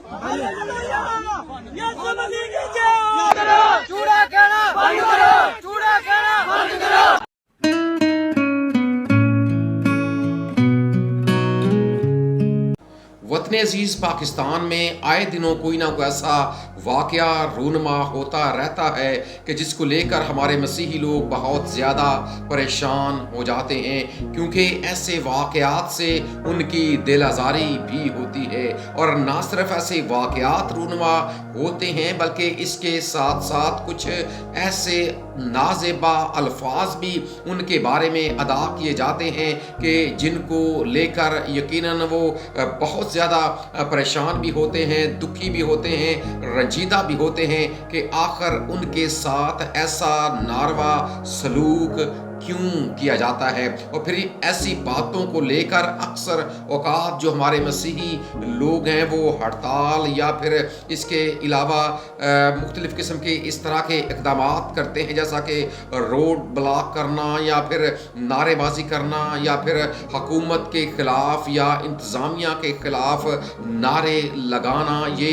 चूड़ा कहना बंद करो, चूड़ा कहना बंद करो। वतन अजीज़ पाकिस्तान में आए दिनों कोई ना कोई ऐसा वाक़या रूनमा होता रहता है कि जिसको लेकर हमारे मसीही लोग बहुत ज़्यादा परेशान हो जाते हैं, क्योंकि ऐसे वाक़यात से उनकी दिल आज़ारी भी होती है। और ना सिर्फ ऐसे वाक़यात रूनमा होते हैं बल्कि इसके साथ साथ कुछ ऐसे नाज़ेबा अल्फाज भी उनके बारे में अदा किए जाते हैं कि जिनको लेकर यकीनन वो बहुत ज़्यादा परेशान भी होते हैं, दुखी भी होते हैं, रंजीदा भी होते हैं कि आखिर उनके साथ ऐसा नारवा सलूक क्यों किया जाता है। और फिर ऐसी बातों को लेकर अक्सर औकात जो हमारे मसीही लोग हैं वो हड़ताल या फिर इसके अलावा मुख्तलिफ़ किस्म के इस तरह के इक़दामात करते हैं, जैसा कि रोड ब्लॉक करना या फिर नारेबाजी करना या फिर हुकूमत के ख़िलाफ़ या इंतज़ामिया के ख़िलाफ़ नारे लगाना। ये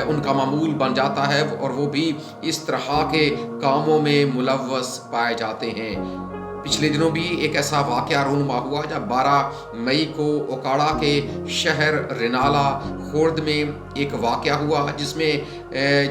उनका मामूल बन जाता है और वो भी इस तरह के कामों में मुलव्वस पाए जाते हैं। पिछले दिनं भी एक ऐसा वाक़या रूनमा हुआ जब 12 मई को ओकाड़ा के शहर रिनाला खुर्द में एक वाक़या हुआ जिसमें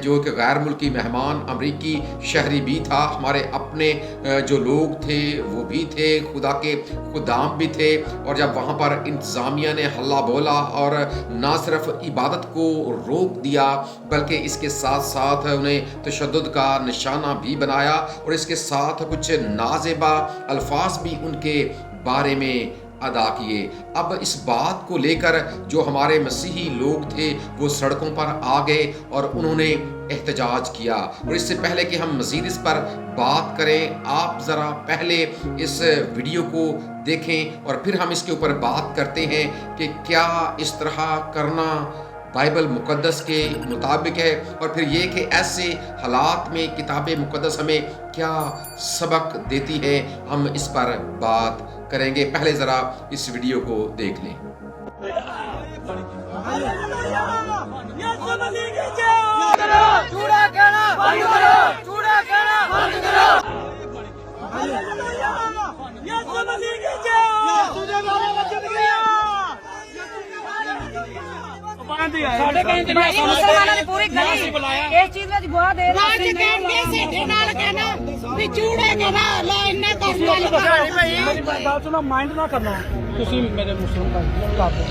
जो एक गैर मुल्की मेहमान अमरीकी शहरी भी था, हमारे अपने जो लोग थे वो भी थे, खुदा के खुदाम भी थे। और जब वहाँ पर इंतज़ामिया ने हल्ला बोला और ना सिर्फ इबादत को रोक दिया बल्कि इसके साथ साथ उन्हें तशद्दुद का निशाना भी बनाया और इसके साथ कुछ नाज़ेबा अल्फाज भी उनके बारे में अदा किए। अब इस बात को लेकर जो हमारे मसीही लोग थे वो सड़कों पर आ गए और उन्होंने एहतजाज किया। और इससे पहले कि हम मज़ीद इस पर बात करें, आप ज़रा पहले इस वीडियो को देखें और फिर हम इसके ऊपर बात करते हैं कि क्या इस तरह करना बाइबल मुक़द्दस के मुताबिक है, और फिर ये कि ऐसे हालात में किताब मुक़द्दस हमें क्या सबक देती है। हम इस पर बात करेंगे। पहले ज़रा इस वीडियो को देख लें। चूड़ा कहना बंद करो, चूड़ा कहना बंद करो। ਸਾਡੇ ਕਹਿੰਦੇ ਮੁਸਲਮਾਨਾਂ ਨੇ ਪੂਰੀ ਕਰੀ ਇਸ ਚੀਜ਼ ਵਿੱਚ ਗਵਾਹ ਦੇ ਰਹੇ ਨੇ ਚੂੜੇ ਕਹਿਣਾ ਲੈ ਇੰਨੇ ਕਰ ਮੇਰੀ ਗੱਲ ਸੁਣੋ, ਮਾਈਂਡ ਨਾ ਕਰਨਾ। ਤੁਸੀਂ ਮੇਰੇ ਮੁਸਲਮਾਨ ਭਾਈ ਕਰ ਦਿਓ,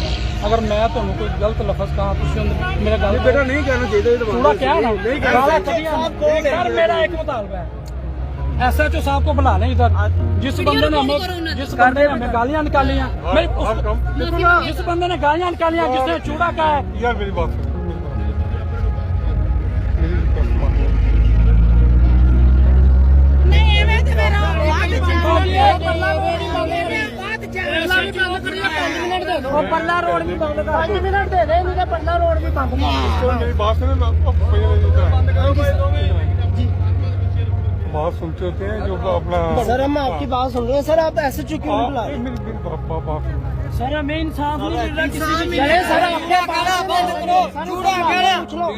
ਅਗਰ ਮੈਂ ਤੁਹਾਨੂੰ ਕੋਈ ਗਲਤ ਲਫ਼ਜ਼ ਕਹਾਂ ਤੁਸੀਂ ਮੇਰਾ ਗੱਲ ਬੇਟਾ ਨਹੀਂ ਕਹਿਣਾ ਚਾਹੀਦਾ। ਚੂੜਾ ਕਿਹਾ ਨਾ ਨਹੀਂ ਕਹਿਣਾ ਸਰ, ਮੇਰਾ ਇੱਕ ਮੁਤਾਲਬਾ ਹੈ SHO साहब को बुला लें इधर। जिस बंदे ने हमें गालियां निकाली हैं, जिस बंदे ने गालियां निकाली हैं, जिसने चूड़ा का है यार, मेरी बात पल्ला रोड भी बंद कर 5 मिनट दे दे, मुझे पल्ला रोड भी बंद बात सुनते होते हैं जो अपना। सर हम आपकी बात सुन रहे हैं सर, आप SHO क्यों नहीं बुला रहे? सर हमें इंसाफ नहीं मिल रहा किसी भी। चले सर, अपने कहना बंद करो, चूड़ा कहना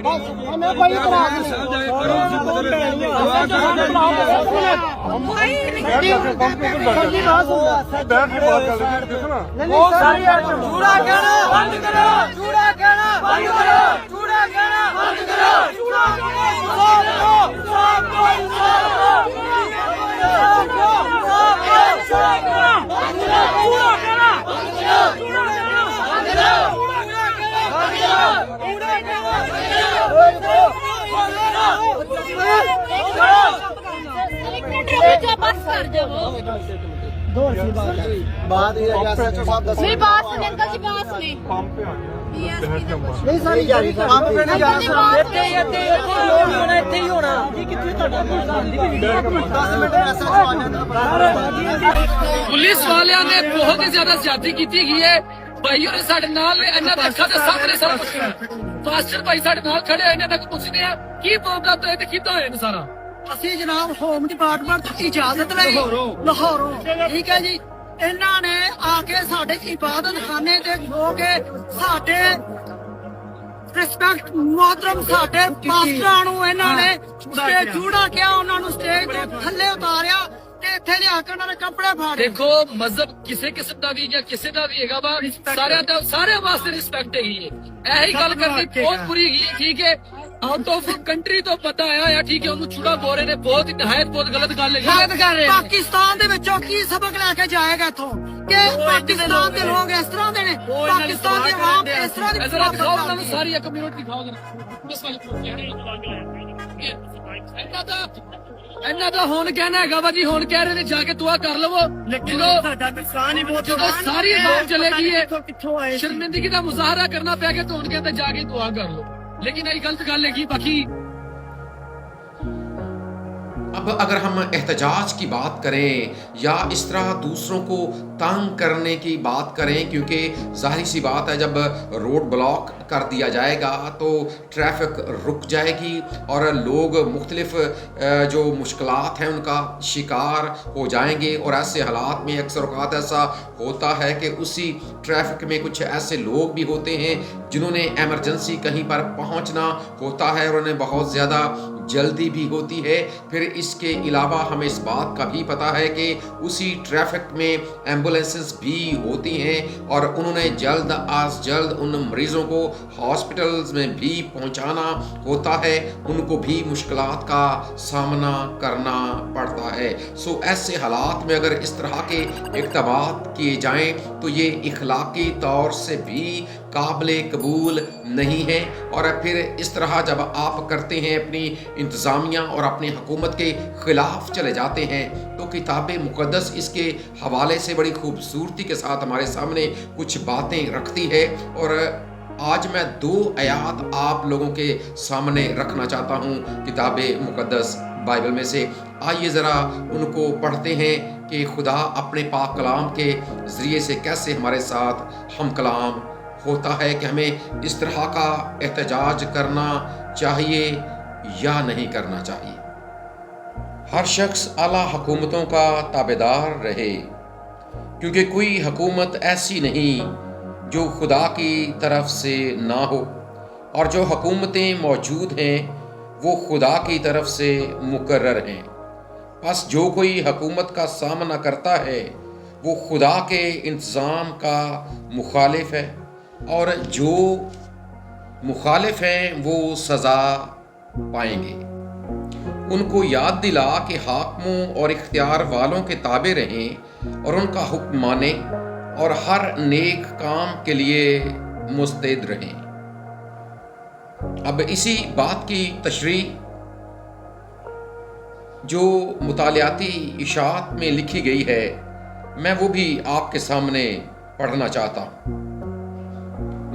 बस, हमें कोई इतराज नहीं। चूड़ा कहना बंद करो, चूड़ा कहना बंद करो, चूड़ा कहना बंद करो, चूड़ा बस कर दो। बात ये SHO साहब मेरी बात सुने अंकल जी, बात सुने। नहीं सर, पंप पे नहीं जाना, ਇੱਥੇ ਹੀ ਹੋਣਾ ਜੀ। ਕਿੱਥੇ ਤੁਹਾਡਾ 10 ਮਿੰਟ SHO ਆ ਜਾਣਾ। ਪੁਲਿਸ ਵਾਲਿਆਂ ਨੇ ਬਹੁਤ ਹੀ ਜ਼ਿਆਦਾ ਜ਼ਿਆਦਤੀ ਕੀਤੀ ਗਈ ਹੈ। ਭਾਈ ਉਹਨੇ ਸਾਡੇ ਨਾਲ ਇਹਨਾਂ ਦੇ ਅੱਖਾਂ ਦੇ ਸਾਹਮਣੇ ਸਾਰਾ ਪਾਸਟਰ ਭਾਈ ਸਾਡੇ ਨਾਲ ਖੜੇ ਹੋਏ ਨੇ, ਇਹਨਾਂ ਤੱਕ ਪੁੱਛਦੇ ਆ ਕੀ ਪ੍ਰੋਗਰਾਮ ਤੋਂ ਇਹ ਤੇ ਕੀਤਾ ਹੋਇਆ ਨੇ ਸਾਰਾ। ਅਸੀਂ ਜਨਾਬ ਹੋਮ ਡਿਪਾਰਟਮੈਂਟ ਤੋਂ ਇਜਾਜ਼ਤ ਲਈ ਲਾਹੌਰੋਂ, ਠੀਕ ਹੈ ਜੀ। ਇਹਨਾਂ ਨੇ ਆ ਕੇ ਸਾਡੇ ਇਬਾਦਤ ਖਾਨੇ ਤੇ ਖੋ ਕੇ ਸਾਡੇ ਰਿਸਪੈਕਟ ਮੁਹਤਰਮ ਸਾਡੇ ਪਾਸਟਰਾਂ ਨੂੰ ਇਹਨਾਂ ਨੇ ਸਟੇਜ ਚੂੜਾ ਕਿਹਾ, ਉਹਨਾਂ ਨੂੰ ਸਟੇਜ ਤੋਂ ਥੱਲੇ ਉਤਾਰਿਆ ਤੇ ਇੱਥੇ ਲਿਆ ਕੇ ਉਹਨਾਂ ਨੇ ਕੱਪੜੇ ਫਾੜੇ। ਦੇਖੋ ਮਜ਼ਹਬ ਕਿਸੇ ਕਿਸਮ ਦਾ ਵੀ ਜਾਂ ਕਿਸੇ ਦਾ ਵੀ ਹੈਗਾ ਵਾ, ਸਾਰਿਆਂ ਵਾਸਤੇ ਰਿਸਪੈਕਟ ਹੈਗੀ ਹੈ। ਇਹੀ ਗੱਲ ਕਰਨੀ ਬਹੁਤ ਬੁਰੀ ਹੈਗੀ ਹੈ, ਠੀਕ ਹੈ। ਆਊਟ ਆਫ ਕੰਟਰੀ ਤੋਂ ਪਤਾ ਆਇਆ, ਠੀਕ ਹੈ, ਉਹਨੂੰ ਚੂੜਾ ਬੋਰੇ ਨੇ ਬਹੁਤ ਨਹਾਇਤ ਬਹੁਤ ਗਲਤ ਗੱਲ ਹੈ। ਪਾਕਿਸਤਾਨ ਦੇ ਵਿੱਚੋਂ ਕੀ ਸਬਕ ਲੈ ਕੇ ਜਾਏਗਾ ਇੱਥੋਂ ਕਿ ਪਾਕਿਸਤਾਨ ਦੇ ਲੋਕ ਇਸ ਤਰ੍ਹਾਂ ਦੇ ਨੇ, ਪਾਕਿਸਤਾਨ ਦੀ ਆਵਾਮ ਇਸ ਤਰ੍ਹਾਂ ਦੀ ਐਸਾ ਦਿਖਾਓ ਉਹਨਾਂ ਨੂੰ, ਸਾਰੀ ਕਮਿਊਨਿਟੀ ਦਿਖਾਓ ਇਹਨਾਂ ਦਾ ਹੁਣ ਕਹਿਣਾ ਹੈਗਾ ਵਾ ਜੀ, ਹੁਣ ਕਹਿ ਰਹੇ ਨੇ ਜਾ ਕੇ ਦੁਆ ਕਰ ਲਵੋ, ਜਦੋਂ ਸਾਰੀ ਆਵਾਮ ਚਲੇਗੀ ਹੈ, ਸ਼ਰਮਿੰਦਗੀ ਦਾ ਮੁਜ਼ਾਹਰਾ ਕਰਨਾ ਪਿਆ ਕਿ ਤੋਂ ਹੁਣ ਕਹਿੰਦੇ ਜਾ ਕੇ ਦੁਆ ਕਰ ਲੋ, लेकिन ये गलत गल है। बाकी अब अगर हम एहतजाज की बात करें या इस तरह दूसरों को तंग करने की बात करें, क्योंकि ज़ाहिर सी बात है जब रोड ब्लॉक कर दिया जाएगा तो ट्रैफिक रुक जाएगी और लोग मुख्तलिफ जो मुश्किलात हैं उनका शिकार हो जाएंगे। और ऐसे हालात में अक्सर औक़ात ऐसा होता है कि उसी ट्रैफिक में कुछ ऐसे लोग भी होते हैं जिन्होंने एमरजेंसी कहीं पर पहुंचना होता है और उन्हें बहुत ज़्यादा जल्दी भी होती है। फिर इसके अलावा हमें इस बात का भी पता है कि उसी ट्रैफिक में एम्बुलेंसेस भी होती हैं और उन्होंने जल्द आज जल्द उन मरीज़ों को हॉस्पिटल्स में भी पहुंचाना होता है, उनको भी मुश्किलात का सामना करना पड़ता है। सो ऐसे हालात में अगर इस तरह के इक़दामात किए जाएं तो ये इखलाकी तौर से भी काबिल कबूल नहीं है। और फिर इस तरह जब आप करते हैं, अपनी इंतज़ामिया और अपनी हुकूमत के ख़िलाफ़ चले जाते हैं, तो किताब मुक़द्दस इसके हवाले से बड़ी खूबसूरती के साथ हमारे सामने कुछ बातें रखती है। और आज मैं 2 आयात आप लोगों के सामने रखना चाहता हूँ किताब मुक़द्दस बाइबल में से। आइए ज़रा उनको पढ़ते हैं कि खुदा अपने पाक कलाम के ज़रिए से कैसे हमारे साथ हम कलाम होता है कि हमें इस तरह का एहतजाज करना चाहिए या नहीं करना चाहिए। हर शख्स आला हुकूमतों का ताबेदार रहे, क्योंकि कोई हुकूमत ऐसी नहीं जो खुदा की तरफ से ना हो, और जो हुकूमतें मौजूद हैं वो खुदा की तरफ से मुकर्रर हैं। बस जो कोई हुकूमत का सामना करता है वो खुदा के इंतज़ाम का मुखालिफ है, और जो मुखालिफ हैं वो सज़ा पाएंगे। उनको याद दिला कि हाकिमों और इख्तियार वालों के ताबे रहें और उनका हुक्म माने और हर नेक काम के लिए मुस्तैद रहें। अब इसी बात की तशरीह जो मुतालियाती इशात में लिखी गई है, मैं वो भी आपके सामने पढ़ना चाहता हूँ।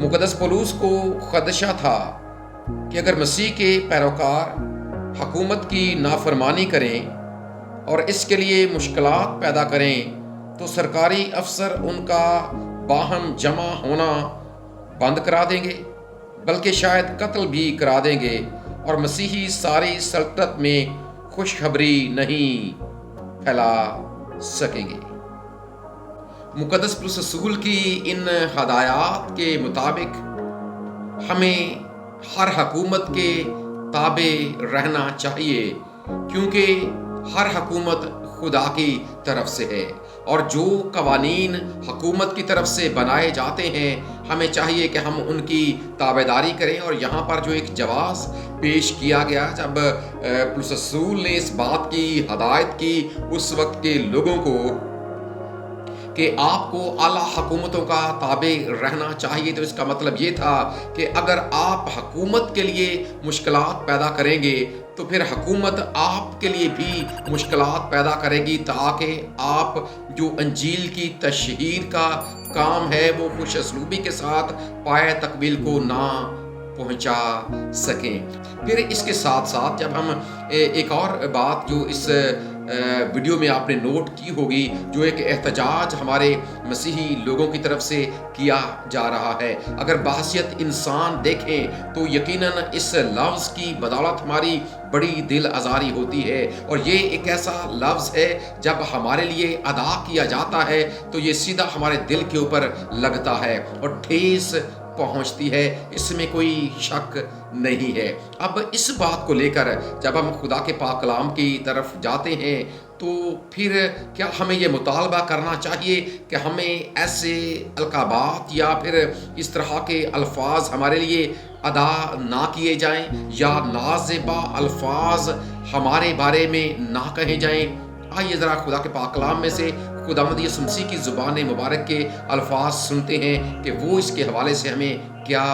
मुक़द्दस पौलुस को खदशा था कि अगर मसीह के पैरोकार हुकूमत की नाफरमानी करें और इसके लिए मुश्किलात पैदा करें तो सरकारी अफसर उनका बाहम जमा होना बंद करा देंगे, बल्कि शायद कत्ल भी करा देंगे, और मसीही सारी सल्तनत में खुशखबरी नहीं फैला सकेंगे। मुक़द्दस पौलुस रसूल की इन हदायत के मुताबिक हमें हर हुकूमत के ताबे रहना चाहिए, क्योंकि हर हुकूमत खुदा की तरफ से है, और जो कवानीन हुकूमत की तरफ से बनाए जाते हैं हमें चाहिए कि हम उनकी ताबेदारी करें। और यहाँ पर जो एक जवाब पेश किया गया जब पौलुस रसूल ने इस बात की हदायत की उस वक्त के लोगों को कि आपको आला हुकूमतों का ताबे रहना चाहिए, तो इसका मतलब ये था कि अगर आप हुकूमत के लिए मुश्किलात पैदा करेंगे तो फिर हुकूमत आपके लिए भी मुश्किलात पैदा करेगी, ताकि आप जो अंजील की तशहीर का काम है वो खुश असलूबी के साथ पाए तकमील को ना पहुंचा सकें। फिर इसके साथ साथ जब हम एक और बात जो इस वीडियो में आपने नोट की होगी, जो एक एहतजाज हमारे मसीही लोगों की तरफ से किया जा रहा है, अगर बहसियत इंसान देखें तो यकीनन इस लफ्ज़ की बदौलत हमारी बड़ी दिल आज़ारी होती है। और ये एक ऐसा लफ्ज़ है जब हमारे लिए अदा किया जाता है तो ये सीधा हमारे दिल के ऊपर लगता है और ठेस पहुंचती है, इसमें कोई शक नहीं है। अब इस बात को लेकर जब हम खुदा के पाक कलाम की तरफ जाते हैं तो फिर क्या हमें ये मुतालबा करना चाहिए कि हमें ऐसे अलकाबात या फिर इस तरह के अल्फाज हमारे लिए अदा ना किए जाएं या नाज़ेबा अल्फाज हमारे बारे में ना कहे जाएं। आइए ज़रा खुदा के पाक कलाम में से खुदावंद यीशु मसीह की ज़ुबान मुबारक के अल्फाज सुनते हैं कि वो इसके हवाले से हमें क्या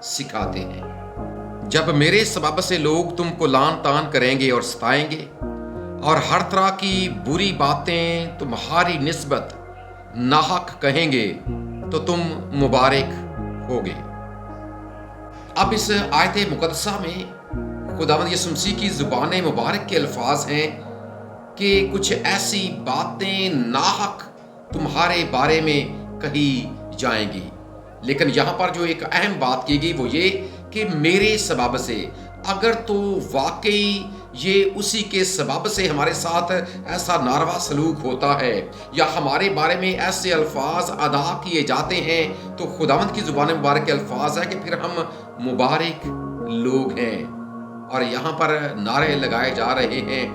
सिखाते हैं। जब मेरे सबब से लोग तुमको लान तान करेंगे और सताएंगे और हर तरह की बुरी बातें तुम्हारी निस्बत नाहक कहेंगे तो तुम मुबारक होगे। अब इस आयत मुकद्दसा में खुदावंद यीशु मसीह की ज़ुबान मुबारक के अल्फाज हैं कि कुछ ऐसी बातें नाहक तुम्हारे बारे में कही जाएंगी, लेकिन यहाँ पर जो एक अहम बात की गई वो ये कि मेरे सबब से। अगर तो वाकई ये उसी के सबब से हमारे साथ ऐसा नारवा सलूक होता है या हमारे बारे में ऐसे अल्फाज अदा किए जाते हैं तो खुदावंद की ज़ुबान मुबारक के अल्फाज है कि फिर हम मुबारक लोग हैं। और यहाँ पर नारे लगाए जा रहे हैं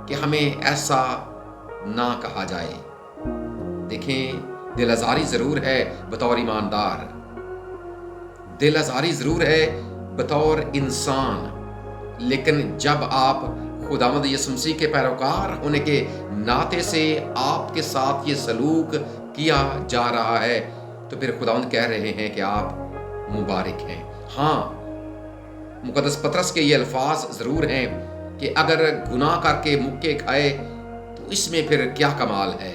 कि हमें ऐसा ना कहा जाए। देखें, दिल आज़ारी ज़रूर है बतौर ईमानदार, दिल आज़ारी ज़रूर है बतौर इंसान, लेकिन जब आप खुदावंद यीशु मसीह के पैरोकार होने के नाते से आपके साथ ये सलूक किया जा रहा है तो फिर खुदावंद कह रहे हैं कि आप मुबारक हैं। हाँ, मुकद्दस पतरस के ये अल्फाज ज़रूर हैं कि अगर गुनाह करके मुक्के खाए तो इसमें फिर क्या कमाल है,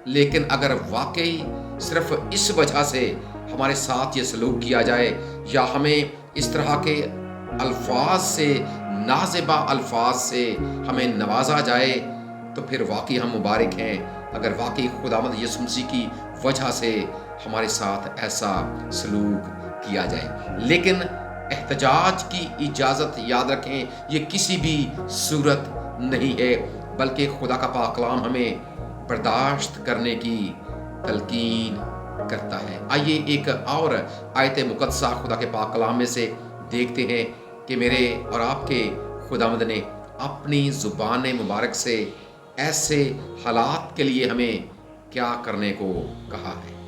लेकिन अगर वाकई सिर्फ इस वजह से हमारे साथ ये सलूक किया जाए या हमें इस तरह के अल्फाज से, नाज़ेबा अल्फाज से हमें नवाजा जाए तो फिर वाकई हम मुबारक हैं। अगर वाकई खुदावंद यीशु मसीह की वजह से हमारे साथ ऐसा सलूक किया जाए। लेकिन एहतजाज की इजाज़त याद रखें, ये किसी भी सूरत नहीं है, बल्कि खुदा का पाक कलाम हमें बर्दाश्त करने की तलकीन करता है। आइए एक और आयत मुकद्दसा खुदा के पाक कलाम में से देखते हैं कि मेरे और आपके खुदावंद ने अपनी ज़ुबान मुबारक से ऐसे हालात के लिए हमें क्या करने को कहा है।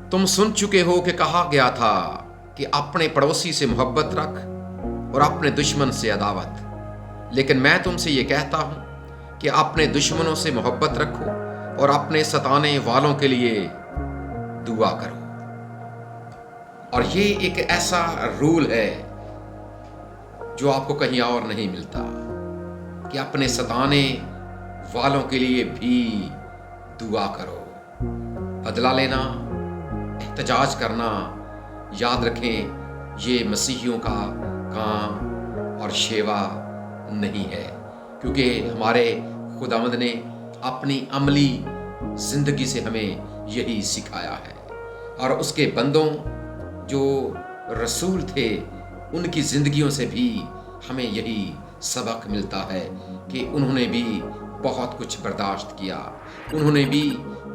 तुम सुन चुके हो कि कहा गया था कि अपने पड़ोसी से मोहब्बत रख और अपने दुश्मन से अदावत, लेकिन मैं तुमसे ये कहता हूं कि अपने दुश्मनों से मोहब्बत रखो और अपने सताने वालों के लिए दुआ करो। और ये एक ऐसा रूल है जो आपको कहीं और नहीं मिलता कि अपने सताने वालों के लिए भी दुआ करो। बदला लेना, एहतजाज करना, याद रखें ये मसीहियों का काम और शेवा नहीं है, क्योंकि हमारे खुदावंद ने अपनी अमली ज़िंदगी से हमें यही सिखाया है। और उसके बंदों जो रसूल थे उनकी ज़िंदगियों से भी हमें यही सबक मिलता है कि उन्होंने भी बहुत कुछ बर्दाश्त किया, उन्होंने भी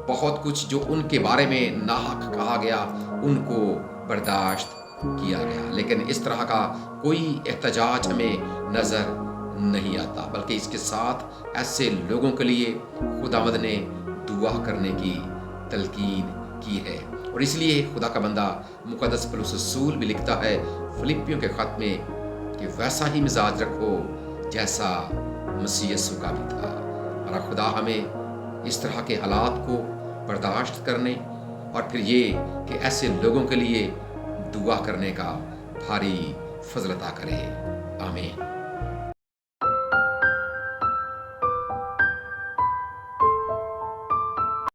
बहुत कुछ जो उनके बारे में नाहक कहा गया उनको बर्दाश्त किया गया। लेकिन इस तरह का कोई एहतजाज हमें नज़र नहीं आता, बल्कि इसके साथ ऐसे लोगों के लिए खुदावंद ने दुआ करने की तलकीन की है। और इसलिए खुदा का बंदा मुकद्दस पौलुस रसूल भी लिखता है फिलिपियों के खत में कि वैसा ही मिजाज रखो जैसा मसीह यीशु का भी था। और खुदा हमें इस तरह के हालात को बर्दाश्त करने और फिर ये कि ऐसे लोगों के लिए दुआ करने का भारी फजल अता करे। आमीन।